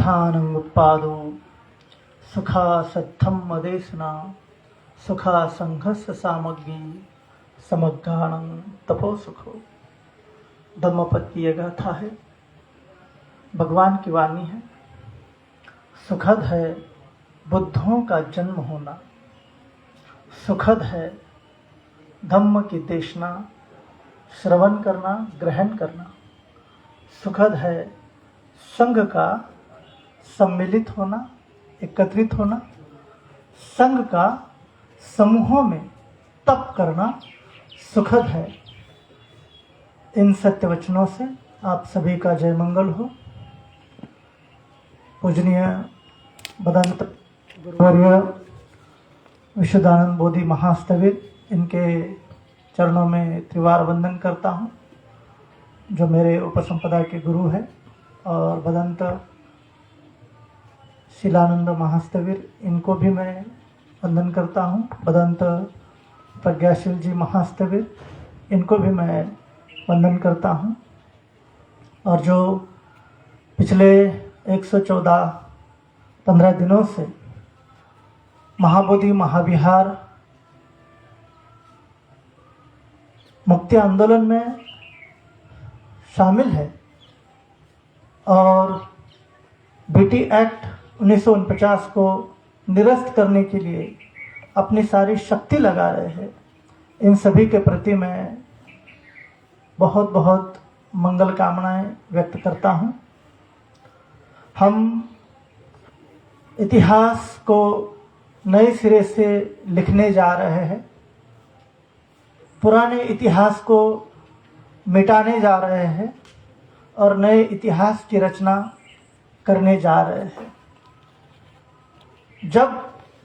सुखानंगुपादो सुखा सत्थम मदेशना सुखा संघस्य सामग्री समग्गाणं तपो सुखो। धम्मपद की यह गाथा है, भगवान की वाणी है। सुखद है बुद्धों का जन्म होना, सुखद है धम्म की देशना, श्रवण करना, ग्रहण करना। सुखद है संघ का सम्मिलित होना, एकत्रित होना, संघ का समूहों में तप करना सुखद है। इन सत्य वचनों से आप सभी का जय मंगल हो। पूजनीय भदंत गुरुवर्य विशुद्धानंद बोधि महास्थविर, इनके चरणों में त्रिवार वंदन करता हूँ, जो मेरे उपसंपदा के गुरु है। और भदंत शिलानंद महास्थविर, इनको भी मैं वंदन करता हूँ। भदंत प्रज्ञाशील जी महास्थविर, इनको भी मैं वंदन करता हूँ। और जो पिछले 114-15 दिनों से महाबोधि महाविहार मुक्ति आंदोलन में शामिल है और बीटी एक्ट 1949 को निरस्त करने के लिए अपनी सारी शक्ति लगा रहे हैं, इन सभी के प्रति मैं बहुत बहुत मंगल कामनाएं व्यक्त करता हूं। हम इतिहास को नए सिरे से लिखने जा रहे हैं, पुराने इतिहास को मिटाने जा रहे हैं और नए इतिहास की रचना करने जा रहे हैं।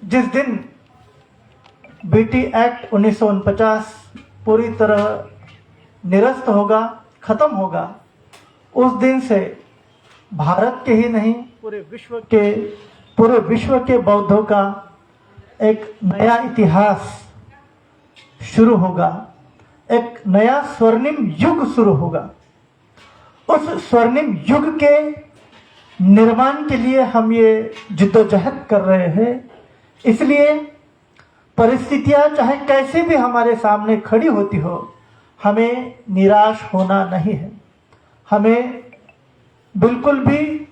जिस दिन बीटी एक्ट 1949 पूरी तरह निरस्त होगा, खत्म होगा, उस दिन से भारत के ही नहीं पूरे विश्व के बौद्धों का एक नया इतिहास शुरू होगा, एक नया स्वर्णिम युग शुरू होगा। उस स्वर्णिम युग के निर्माण के लिए हम ये जिद्दोजहद कर रहे हैं। इसलिए परिस्थितियां चाहे कैसे भी हमारे सामने खड़ी होती हो, हमें निराश होना नहीं है। हमें बिल्कुल भी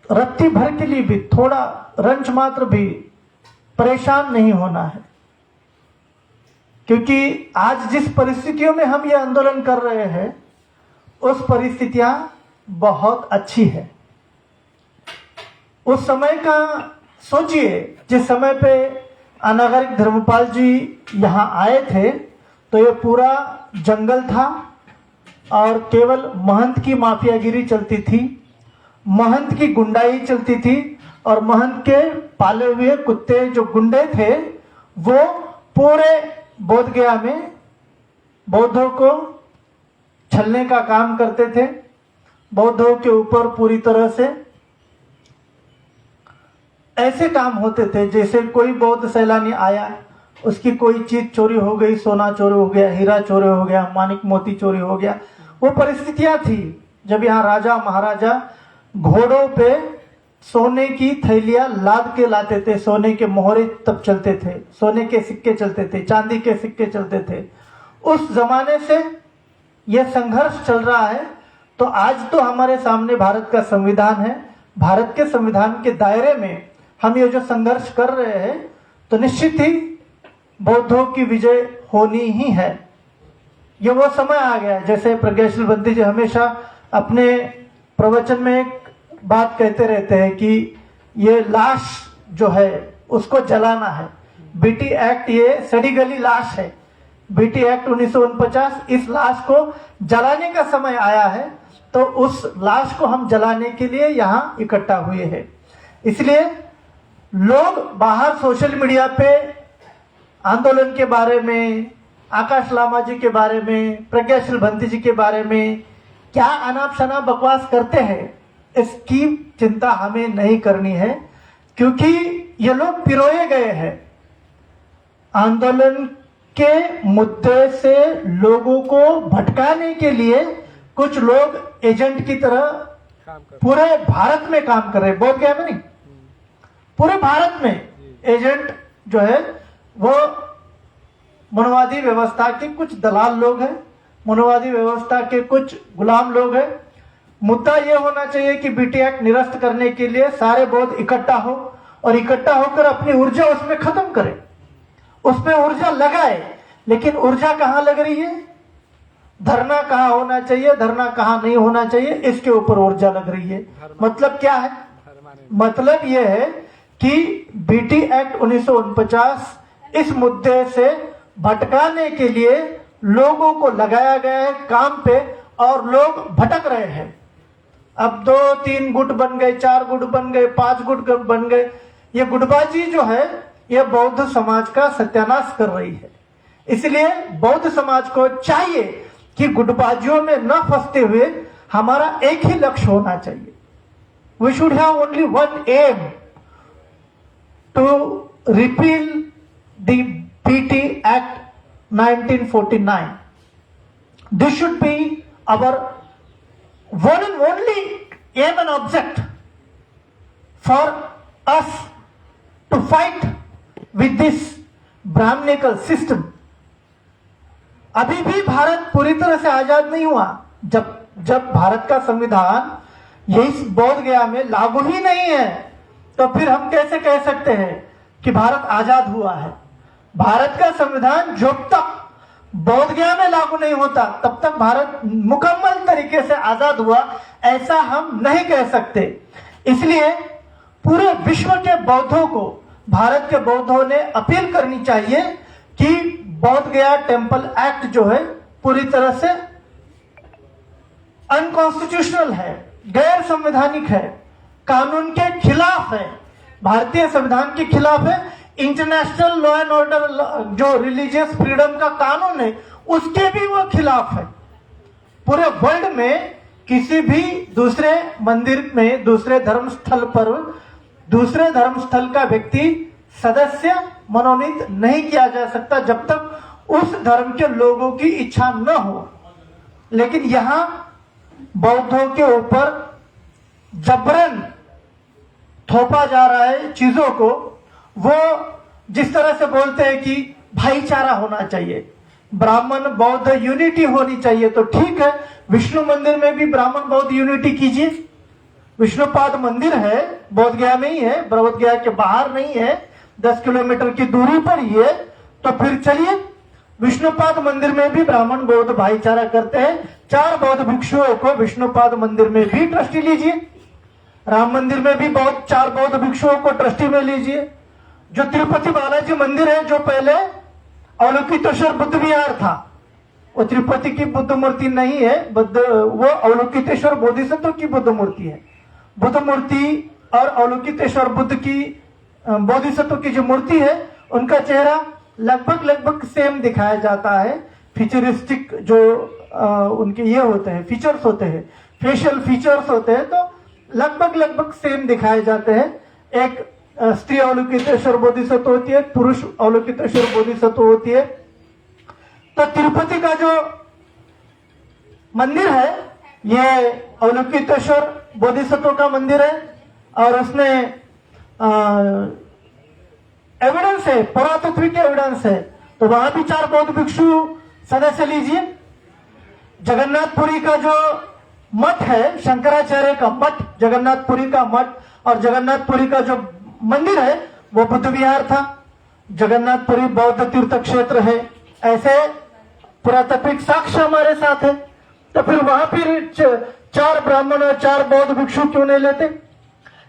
रत्ती भर के लिए भी, थोड़ा रंच मात्र भी परेशान नहीं होना है, क्योंकि आज जिस परिस्थितियों में हम ये आंदोलन कर रहे हैं, उस परिस्थितियां बहुत अच्छी है। उस समय का सोचिए, जिस समय पे अनागरिक धर्मपाल जी यहाँ आए थे तो ये पूरा जंगल था और केवल महंत की माफियागिरी चलती थी, महंत की गुंडाई चलती थी और महंत के पाले हुए कुत्ते जो गुंडे थे वो पूरे बोध गया में बौद्धों को छलने का काम करते थे। बौद्धों के ऊपर पूरी तरह से ऐसे काम होते थे जैसे कोई बौद्ध सैलानी आया, उसकी कोई चीज चोरी हो गई, सोना चोरी हो गया, हीरा चोरी हो गया, मानिक मोती चोरी हो गया। वो परिस्थितियां थी जब यहाँ राजा महाराजा घोड़ों पे सोने की थैलियां लाद के लाते थे, सोने के मोहरे तब चलते थे, सोने के सिक्के चलते थे, चांदी के सिक्के चलते थे। उस जमाने से यह संघर्ष चल रहा है। तो आज तो हमारे सामने भारत का संविधान है, भारत के संविधान के दायरे में हम ये जो संघर्ष कर रहे हैं, तो निश्चित ही बौद्धों की विजय होनी ही है। ये वो समय आ गया, जैसे प्रज्ञाशील बंदी जी हमेशा अपने प्रवचन में एक बात कहते रहते हैं कि ये लाश जो है उसको जलाना है। बीटी एक्ट ये सड़ी गली लाश है, बीटी एक्ट 1949, इस लाश को जलाने का समय आया है। तो उस लाश को हम जलाने के लिए यहाँ इकट्ठा हुए हैं। इसलिए लोग बाहर सोशल मीडिया पे आंदोलन के बारे में, आकाश लामा जी के बारे में, प्रज्ञाशील बंदी जी के बारे में क्या अनाप शनाप बकवास करते हैं, इसकी चिंता हमें नहीं करनी है, क्योंकि ये लोग पिरोए गए हैं। आंदोलन के मुद्दे से लोगों को भटकाने के लिए कुछ लोग एजेंट की तरह पूरे भारत में काम कर रहे हैं, बोध गया में नहीं, पूरे भारत में एजेंट जो है वो मनोवादी व्यवस्था के कुछ दलाल लोग हैं, मनोवादी व्यवस्था के कुछ गुलाम लोग हैं। मुद्दा यह होना चाहिए कि बीटी एक्ट निरस्त करने के लिए सारे बौद्ध इकट्ठा हो और इकट्ठा होकर अपनी ऊर्जा उसमें खत्म करें, उसमें ऊर्जा लगाए। लेकिन ऊर्जा कहां लग रही है, धरना कहां होना चाहिए, धरना कहां नहीं होना चाहिए, इसके ऊपर ऊर्जा लग रही है। मतलब क्या है, मतलब यह है कि बीटी एक्ट 1949 इस मुद्दे से भटकाने के लिए लोगों को लगाया गया है काम पे और लोग भटक रहे हैं। अब 2-3 गुट बन गए, 4 गुट बन गए, 5 गुट बन गए। ये गुटबाजी जो है ये बौद्ध समाज का सत्यानाश कर रही है। इसलिए बौद्ध समाज को चाहिए कि गुटबाजियों में न फंसते हुए हमारा एक ही लक्ष्य होना चाहिए। We should have only one aim to repeal the BT act 1949. This should be our one and only aim and object for us to fight with this Brahminical system. अभी भी भारत पूरी तरह से आजाद नहीं हुआ। जब भारत का संविधान यही बोध गया में लागू ही नहीं है तो फिर हम कैसे कह सकते हैं कि भारत आजाद हुआ है। भारत का संविधान जब तक बोध गया में लागू नहीं होता तब तक भारत मुकम्मल तरीके से आजाद हुआ ऐसा हम नहीं कह सकते। इसलिए पूरे विश्व के बौद्धों को, भारत के बौद्धों ने अपील करनी चाहिए कि बोध गया टेम्पल एक्ट जो है पूरी तरह से अनकॉन्स्टिट्यूशनल है, गैर संवैधानिक है, कानून के खिलाफ है, भारतीय संविधान के खिलाफ है, इंटरनेशनल लॉ एंड ऑर्डर जो रिलीजियस फ्रीडम का कानून है उसके भी वो खिलाफ है। पूरे वर्ल्ड में किसी भी दूसरे मंदिर में, दूसरे धर्मस्थल पर दूसरे धर्मस्थल का व्यक्ति सदस्य मनोनीत नहीं किया जा सकता जब तक उस धर्म के लोगों की इच्छा न हो। लेकिन यहां बौद्धों के ऊपर जबरन थोपा जा रहा है चीजों को। वो जिस तरह से बोलते हैं कि भाईचारा होना चाहिए, ब्राह्मण बौद्ध यूनिटी होनी चाहिए, तो ठीक है, विष्णु मंदिर में भी ब्राह्मण बौद्ध यूनिटी कीजिए। विष्णुपाद मंदिर है, बोध गया में ही है, बोध गया के बाहर नहीं है, 10 किलोमीटर की दूरी पर ही है। तो फिर चलिए विष्णुपाद मंदिर में भी ब्राह्मण बौद्ध भाईचारा करते हैं। 4 बौद्ध भिक्षुओं को विष्णुपाद मंदिर में भी ट्रस्टी लीजिए, राम मंदिर में भी 4 बौद्ध भिक्षुओं को ट्रस्टी में लीजिए। जो तिरुपति बालाजी मंदिर है जो पहले अवलोकितेश्वर बुद्ध विहार था, वो तिरुपति की बुद्ध मूर्ति नहीं है, वो अवलोकितेश्वर बोधिसत्व की बुद्ध मूर्ति है। बुद्ध मूर्ति और अवलोकितेश्वर बुद्ध की बोधिसत्व की जो मूर्ति है उनका चेहरा लगभग सेम दिखाया जाता है। फीचरिस्टिक जो उनके ये होते हैं, फीचर्स होते हैं, फेशियल फीचर्स होते हैं, तो लगभग सेम दिखाए जाते हैं। एक स्त्री अवलोकितेश्वर बोधिसत्व होती है, पुरुष अवलोकितेश्वर बोधिसत्व होती है। तो तिरुपति का जो मंदिर है ये अवलोकितेश्वर बोधिसत्व का मंदिर है और उसमें एविडेंस है, पुरातत्विक एविडेंस है, तो वहां भी 4 बौद्ध भिक्षु सदस्य लीजिए। जगन्नाथपुरी का जो मठ है, शंकराचार्य का मठ, जगन्नाथपुरी का मठ और जगन्नाथपुरी का जो मंदिर है वो बुद्ध विहार था। जगन्नाथपुरी बौद्ध तीर्थ क्षेत्र है, ऐसे पुरातत्विक साक्ष्य हमारे साथ है। तो फिर वहां फिर 4 ब्राह्मण और 4 बौद्ध भिक्षु क्यों नहीं लेते।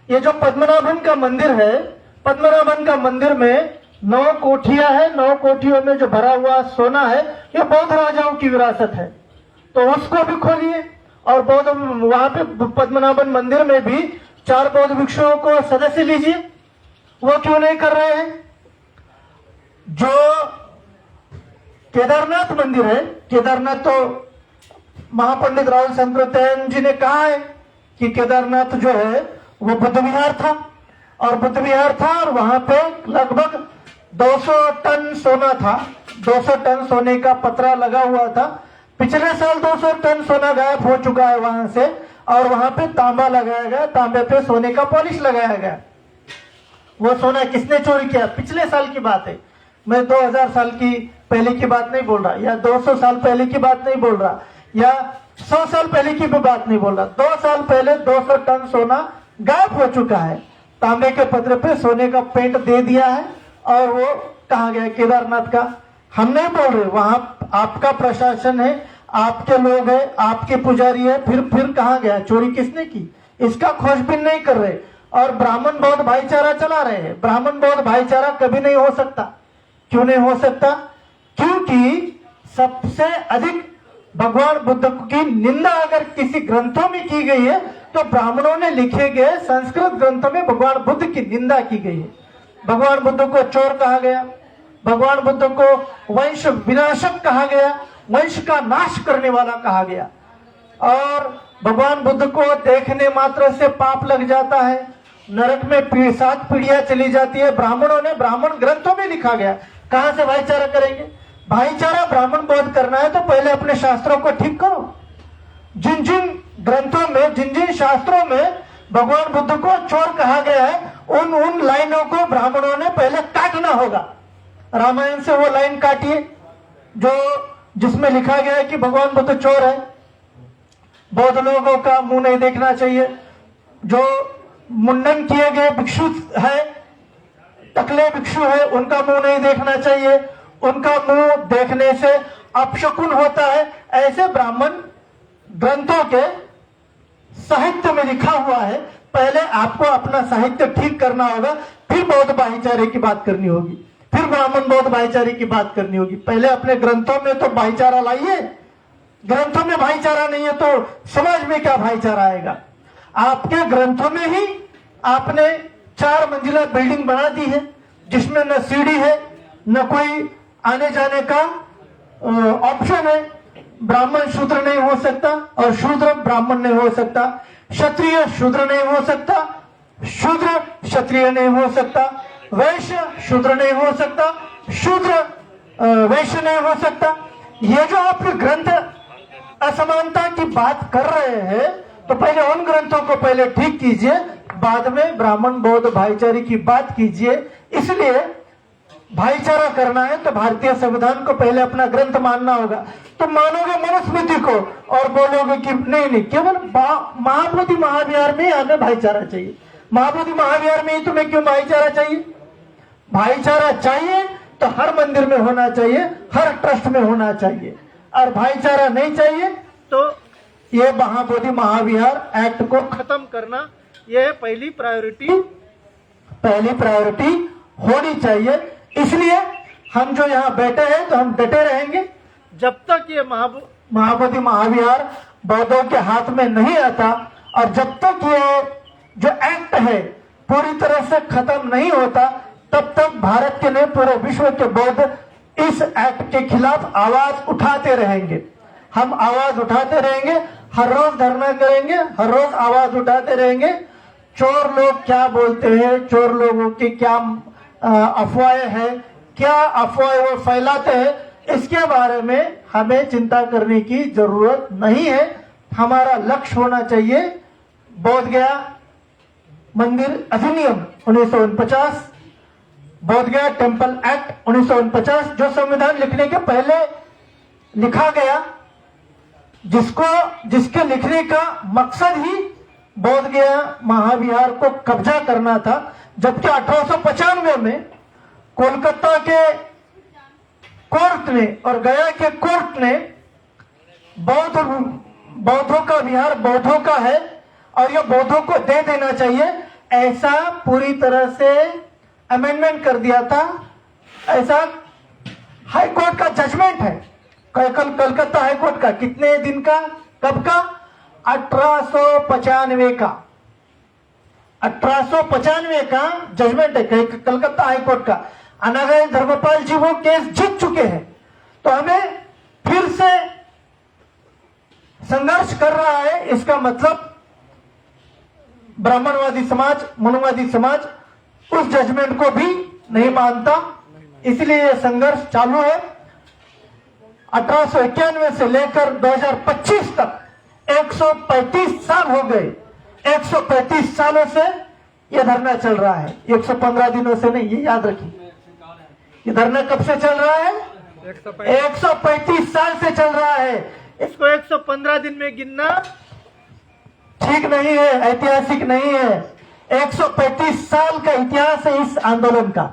ये जो पद्मनाभन का मंदिर है, पद्मनाभन का मंदिर में 9 कोठियां है, 9 कोठियों में जो भरा हुआ सोना है ये बौद्ध राजाओं की विरासत है, तो उसको भी खोलिए। और बौद्ध वहां पे पद्मनाभन मंदिर में भी 4 बौद्ध भिक्षुओं को सदस्य लीजिए, वो क्यों नहीं कर रहे हैं। जो केदारनाथ मंदिर है, केदारनाथ तो महापंडित राहुल शंकरतैन जी ने कहा है कि केदारनाथ जो है वो बुद्ध विहार था और बुद्ध विहार था और वहां पे लगभग 200 टन सोना था, 200 टन सोने का पतरा लगा हुआ था। पिछले साल 200 टन सोना गायब हो चुका है वहां से और वहां पे तांबा लगाया गया, तांबे पे सोने का पॉलिश लगाया गया। वो सोना किसने चोरी किया? पिछले साल की बात है, मैं 2000 साल की पहले की बात नहीं बोल रहा, या 200 साल पहले की बात नहीं बोल रहा, या 100 साल पहले की भी बात नहीं बोल रहा। 2 साल पहले 200 टन सोना गायब हो चुका है। तांबे के पत्र पे सोने का पेंट दे दिया है और वो कहाँ गया? केदारनाथ का। हम नहीं बोल रहे, वहां आपका प्रशासन है, आपके लोग हैं, आपके पुजारी है, फिर कहाँ गया? चोरी किसने की? इसका खोजबीन नहीं कर रहे और ब्राह्मण बौद्ध भाईचारा चला रहे हैं। ब्राह्मण बौद्ध भाईचारा कभी नहीं हो सकता। क्यों नहीं हो सकता? क्योंकि सबसे अधिक भगवान बुद्ध की निंदा अगर किसी ग्रंथों में की गई है तो ब्राह्मणों ने लिखे गए संस्कृत ग्रंथों में भगवान बुद्ध की निंदा की गई है। भगवान बुद्ध को चोर कहा गया, भगवान बुद्ध को वंश विनाशक कहा गया, वंश का नाश करने वाला कहा गया। और भगवान बुद्ध को देखने मात्र से पाप लग जाता है, नरक में 7 पीढ़ियां चली जाती है। ब्राह्मणों ने, ब्राह्मण ग्रंथों में लिखा गया। कहां से भाईचारा करेंगे? भाईचारा ब्राह्मण बौद्ध करना है तो पहले अपने शास्त्रों को ठीक करो। जिन जिन ग्रंथों में, जिन जिन शास्त्रों में भगवान बुद्ध को चोर कहा गया है, उन लाइनों को ब्राह्मणों ने पहले काटना होगा। रामायण से वो लाइन काटिए जो जिसमें लिखा गया है कि भगवान बुद्ध चोर है, बौद्ध लोगों का मुंह नहीं देखना चाहिए, जो मुंडन किए गए भिक्षु है, टकले भिक्षु है, उनका मुंह नहीं देखना चाहिए, उनका मुंह देखने से अपशकुन होता है। ऐसे ब्राह्मण ग्रंथों के साहित्य में लिखा हुआ है। पहले आपको अपना साहित्य ठीक करना होगा, फिर बौद्ध भाईचारे की बात करनी होगी, फिर ब्राह्मण बौद्ध भाईचारे की बात करनी होगी। पहले अपने ग्रंथों में तो भाईचारा लाइए। ग्रंथों में भाईचारा नहीं है तो समाज में क्या भाईचारा आएगा? आपके ग्रंथों में ही आपने 4 मंजिला बिल्डिंग बना दी है जिसमें न सीढ़ी है, न कोई आने जाने का ऑप्शन है। ब्राह्मण शूद्र नहीं हो सकता और शूद्र ब्राह्मण नहीं हो सकता, क्षत्रिय शूद्र नहीं हो सकता, शूद्र क्षत्रिय नहीं हो सकता, वैश्य शूद्र नहीं हो सकता, शूद्र वैश्य नहीं हो सकता। ये जो आप ग्रंथ असमानता की बात कर रहे हैं तो पहले उन ग्रंथों को पहले ठीक कीजिए, बाद में ब्राह्मण बौद्ध भाईचारे की बात कीजिए। इसलिए भाईचारा करना है तो भारतीय संविधान को पहले अपना ग्रंथ मानना होगा। तो मानोगे मनुस्मृति को और बोलोगे कि नहीं, केवल महाबोधि महाविहार में हमें भाईचारा चाहिए। महाबोधि महाविहार में ही तुम्हें क्यों भाईचारा चाहिए? भाईचारा चाहिए तो हर मंदिर में होना चाहिए, हर ट्रस्ट में होना चाहिए। और भाईचारा नहीं चाहिए तो ये महाबोधि महाविहार एक्ट को खत्म करना, यह पहली प्रायोरिटी होनी चाहिए। इसलिए हम जो यहाँ बैठे हैं तो हम डटे रहेंगे जब तक ये महाबोधि महाविहार बौद्धों के हाथ में नहीं आता, और जब तक ये जो एक्ट है पूरी तरह से खत्म नहीं होता, तब तक भारत के नहीं पूरे विश्व के बौद्ध इस एक्ट के खिलाफ आवाज उठाते रहेंगे। हम आवाज उठाते रहेंगे, हर रोज धरना करेंगे, हर रोज आवाज उठाते रहेंगे। चोर लोग क्या बोलते हैं, चोर लोगों की क्या अफवाहें हैं, क्या अफवाहें वो फैलाते हैं, इसके बारे में हमें चिंता करने की जरूरत नहीं है। हमारा लक्ष्य होना चाहिए बोध गया मंदिर अधिनियम 1949, बोध गया टेम्पल एक्ट 1949, जो संविधान लिखने के पहले लिखा गया, जिसके लिखने का मकसद ही बोध गया महाविहार को कब्जा करना था। जबकि 1895 में कोलकाता के कोर्ट ने और गया के कोर्ट ने बौद्धों का विहार बौद्धों का है और यह बौद्धों को दे देना चाहिए, ऐसा पूरी तरह से अमेंडमेंट कर दिया था। ऐसा हाई कोर्ट का जजमेंट है, कलकत्ता हाई कोर्ट का। कितने दिन का, कब का? 1895 का। 1895 का जजमेंट है कलकत्ता हाई कोर्ट का। अनागय धर्मपाल जी वो केस जीत चुके हैं, तो हमें फिर से संघर्ष कर रहा है। इसका मतलब ब्राह्मणवादी समाज, मनुवादी समाज उस जजमेंट को भी नहीं मानता, इसलिए यह संघर्ष चालू है। 1891 से लेकर 2025 तक 135 साल हो गए। 135 सालों से ये धरना चल रहा है, 115 दिनों से नहीं, ये याद रखिए। ये धरना कब से चल रहा है? 135 साल से चल रहा है। इसको 115 दिन में गिनना ठीक नहीं है, ऐतिहासिक नहीं है। 135 साल का इतिहास है इस आंदोलन का।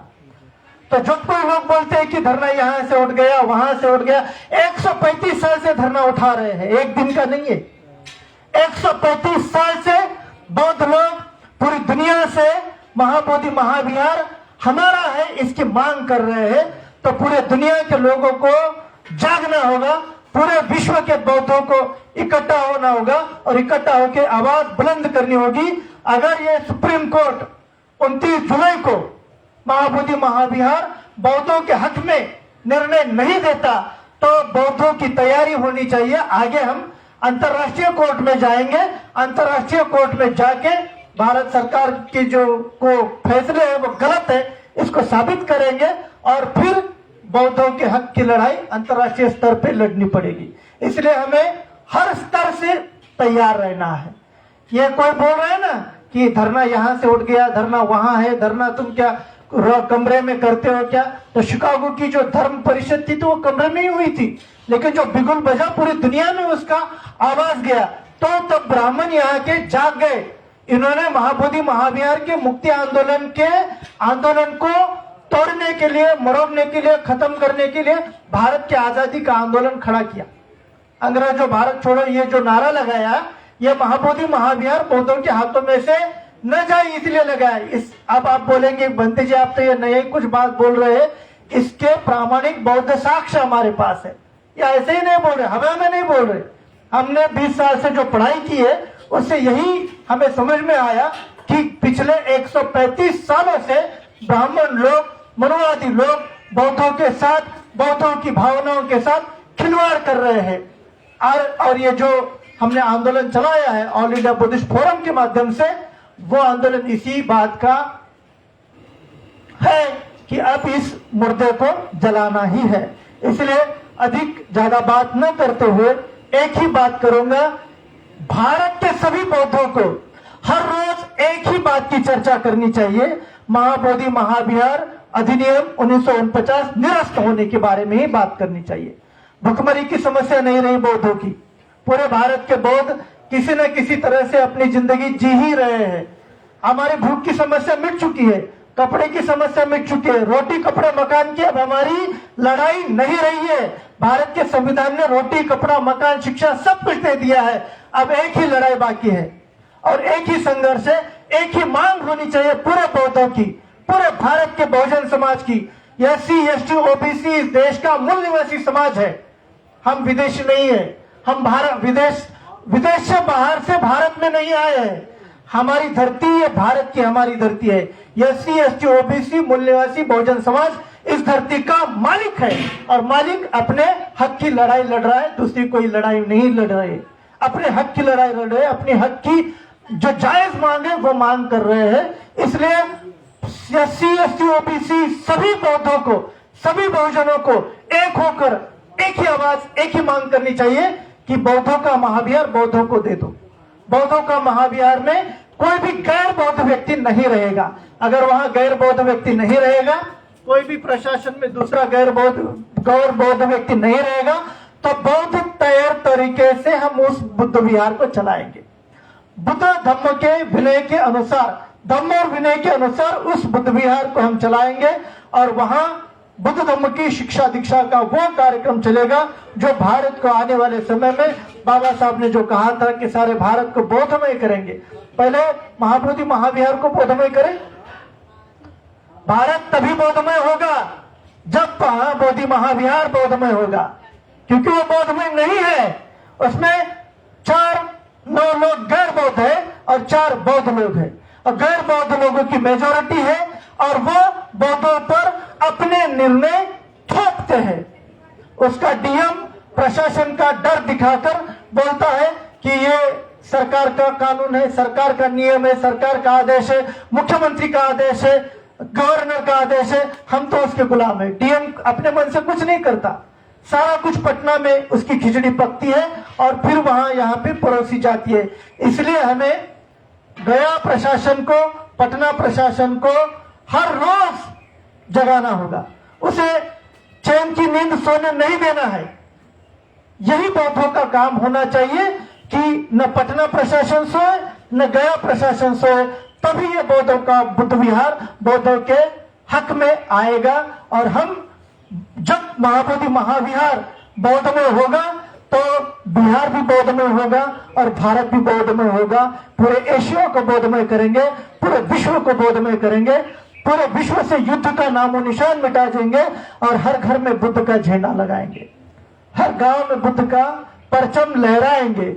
तो जो कोई लोग बोलते हैं कि धरना यहां से उठ गया, वहां से उठ गया, 135 साल से धरना उठा रहे हैं, एक दिन का नहीं है। 135 साल से बौद्ध लोग पूरी दुनिया से महाबोधि महाविहार हमारा है इसकी मांग कर रहे हैं। तो पूरे दुनिया के लोगों को जागना होगा, पूरे विश्व के बौद्धों को इकट्ठा होना होगा और इकट्ठा होकर आवाज बुलंद करनी होगी। अगर ये सुप्रीम कोर्ट 29 जुलाई को महाबोधि महाविहार बौद्धों के हक में निर्णय नहीं देता तो बौद्धों की तैयारी होनी चाहिए। आगे हम अंतर्राष्ट्रीय कोर्ट में जाएंगे, अंतर्राष्ट्रीय कोर्ट में जाके भारत सरकार की जो को फैसले है वो गलत है इसको साबित करेंगे और फिर बौद्धों के हक की लड़ाई अंतर्राष्ट्रीय स्तर पे लड़नी पड़ेगी। इसलिए हमें हर स्तर से तैयार रहना है। ये कोई बोल रहे हैं ना कि धरना यहां से उठ गया, धरना वहां है, धरना तुम क्या कमरे में करते हो क्या? तो शिकागो की जो धर्म परिषद थी तो वो कमरे में ही हुई थी, लेकिन जो बिगुल बजा पूरी दुनिया में उसका आवाज गया। तो तब ब्राह्मण यहाँ के जाग गए। इन्होंने महाबोधि महाविहार के मुक्ति आंदोलन को तोड़ने के लिए, मरोड़ने के लिए, खत्म करने के लिए भारत के आजादी का आंदोलन खड़ा किया। अंग्रेजों भारत छोड़ो ये जो नारा लगाया, ये महाबोधि महाविहार बौद्धों के हाथों में से न जाए इसलिए लगाया। अब आप बोलेंगे बंते जी आप तो ये नए कुछ बात बोल रहे हैं, इसके प्रामाणिक बौद्ध साक्ष्य हमारे पास है। या ऐसे ही नहीं बोल रहे, हवा में नहीं बोल रहे। हमने 20 साल से जो पढ़ाई की है उससे यही हमें समझ में आया कि पिछले 135 सालों से ब्राह्मण लोग, मनुवादी लोग बौद्धों के साथ, बौद्धों की भावनाओं के साथ खिलवाड़ कर रहे हैं। और ये जो हमने आंदोलन चलाया है ऑल इंडिया बुद्धिस्ट फोरम के माध्यम से, वो आंदोलन इसी बात का है कि अब इस मुर्दे को जलाना ही है। इसलिए अधिक ज्यादा बात न करते हुए एक ही बात करूंगा, भारत के सभी बौद्धों को हर रोज एक ही बात की चर्चा करनी चाहिए, महाबोधि महाविहार अधिनियम 1949 निरस्त होने के बारे में ही बात करनी चाहिए। भुखमरी की समस्या नहीं रही बौद्धों की। पूरे भारत के बौद्ध किसी न किसी तरह से अपनी जिंदगी जी ही रहे हैं। हमारी भूख की समस्या मिट चुकी है, कपड़े की समस्या मिट चुकी है, रोटी कपड़े मकान की अब हमारी लड़ाई नहीं रही है। भारत के संविधान ने रोटी कपड़ा मकान शिक्षा सब कुछ दे दिया है। अब एक ही लड़ाई बाकी है और एक ही संघर्ष है, एक ही मांग होनी चाहिए पूरे बौद्धों की, पूरे भारत के बहुजन समाज की। SC ST OBC इस देश का मूल निवासी समाज है। हम विदेशी नहीं है, हम विदेश से बाहर से भारत में नहीं आए हैं। हमारी धरती ये भारत की हमारी धरती है। SC ST OBC मूल निवासी बहुजन समाज इस धरती का मालिक है और मालिक अपने हक की लड़ाई लड़ रहा है, दूसरी कोई लड़ाई नहीं लड़ रहे। अपने हक की लड़ाई लड़ रहे हैं, अपने हक की जो जायज मांग है वो मांग कर रहे हैं। इसलिए SC ST OBC सभी बौद्धों को, सभी बहुजनों को एक होकर एक ही आवाज, एक ही मांग करनी चाहिए कि बौद्धों का महाविहार बौद्धों को दे दो। बौद्धों का महाविहार में कोई भी गैर बौद्ध व्यक्ति नहीं रहेगा। अगर वहां गैर बौद्ध व्यक्ति नहीं रहेगा, कोई भी प्रशासन में दूसरा गैर बौद्ध व्यक्ति नहीं रहेगा, तो बौद्ध तैयार तरीके से हम उस बुद्ध विहार को चलाएंगे। बुद्ध धम्म के विनय के अनुसार, धम्म और विनय के अनुसार उस बुद्ध विहार को हम चलाएंगे और वहां बुद्ध धम्म की शिक्षा दीक्षा का वो कार्यक्रम चलेगा जो भारत को आने वाले समय में बाबा साहब ने जो कहा था कि सारे भारत को बौद्धमय करेंगे। पहले महाबोधि महाविहार को बौद्धमय करें। भारत तभी बौद्धमय होगा जब महाबोधि महाविहार बौद्धमय होगा, क्योंकि वो बौद्धमय नहीं है। उसमें 9 लोग गैर बौद्ध है और 4 बौद्ध लोग हैं और गैर बौद्ध लोगों की मेजोरिटी है और वो बौद्धों पर अपने निर्णय थोपते हैं। उसका डीएम प्रशासन का डर दिखाकर बोलता है कि ये सरकार का कानून है, सरकार का नियम है, सरकार का आदेश है, मुख्यमंत्री का आदेश है, गवर्नर का आदेश है, हम तो उसके गुलाम है। डीएम अपने मन से कुछ नहीं करता, सारा कुछ पटना में उसकी खिचड़ी पकती है और फिर वहां यहाँ पे परोसी जाती है। इसलिए हमें गया प्रशासन को, पटना प्रशासन को हर रोज जगाना होगा, उसे चैन की नींद सोने नहीं देना है। यही बौद्धों का काम होना चाहिए कि न पटना प्रशासन सोए न गया प्रशासन सोए, तभी ये बौद्धों का बुद्ध विहार बौद्धों के हक में आएगा। और हम जब महाबोधि महाविहार बौद्ध में होगा तो बिहार भी बौद्ध में होगा और भारत भी बौद्ध में होगा। पूरे एशिया को बौद्धमय करेंगे, पूरे विश्व को बौद्धमय करेंगे, पूरे विश्व से युद्ध का नामो निशान मिटा देंगे और हर घर में बुद्ध का झंडा लगाएंगे, हर गांव में बुद्ध का परचम लहराएंगे,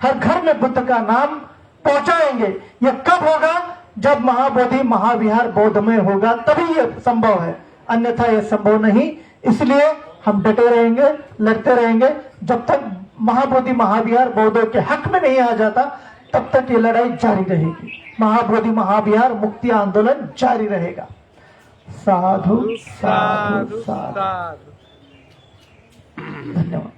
हर घर में बुद्ध का नाम पहुंचाएंगे। यह कब होगा? जब महाबोधि महाविहार बौद्धमय होगा, तभी यह संभव है, अन्यथा यह संभव नहीं। इसलिए हम डटे रहेंगे, लड़ते रहेंगे। जब तक महाबोधि महाविहार बौद्धों के हक में नहीं आ जाता तब तक ये लड़ाई जारी रहेगी। महाबोधि महाविहार मुक्ति आंदोलन जारी रहेगा। साधु साधु साधु। धन्यवाद।